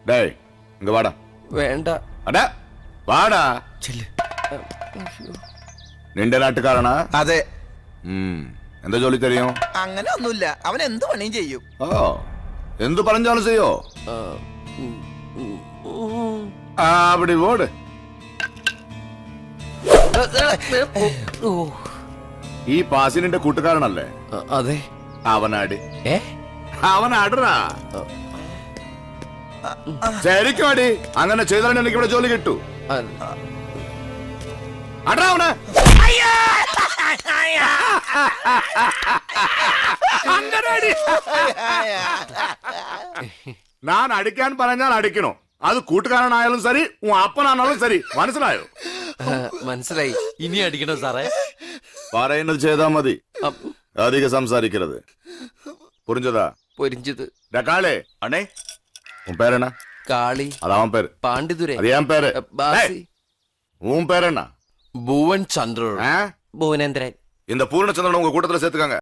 டேய் இங்க வாடா. വേണ്ട. அட வாடா. ചെല്ല്. നിന്റെ നാട്ടുകാരനാ? അതെ. എന്താ ജോലി തരും? അങ്ങനെ ഒന്നുമില്ല, അവൻ എന്ത് പണിയും ചെയ്യും. ഓ, എന്ത് പറഞ്ഞാലും ചെയ്യോ? அப்படி ஓடு. ഈ പാസിനിന്റെ കൂട്ടുകാരനല്ലേ? അതെ. അവനാട്. ഏ അവനാടറാ. ശരിക്കും അടി. അങ്ങനെ ചെയ്താലും എനിക്ക് ഇവിടെ ജോലി കിട്ടൂ. അടാ അവനെ. ഞാൻ അടിക്കാൻ പറഞ്ഞാൽ അടിക്കണോ? അത് കൂട്ടുകാരനായാലും ശരി, അപ്പനാണാലും ശരി. മനസ്സിലായോ? മനസ്സിലായി. ഇനി അടിക്കണോ സാറേ? പറയുന്നത് ചെയ്താ മതി, അധികം സംസാരിക്കരുത്. പുരിഞ്ചതാ? പൊരിഞ്ചത്. കാളേ അണേ, உன் பேர் என்ன? കാളി. அதான் பேரு. പാണ്ഡിതുരെ. அது என் பேரு. ബാസി. உன் பேர் என்ன? ഭുവൻ ചന്ദ്രൻ. ഭുവനേന്ദ്രൻ. இந்த பூர்ணச்சந்திரன் உங்க கூட்டத்துல சேர்த்துக்காங்க.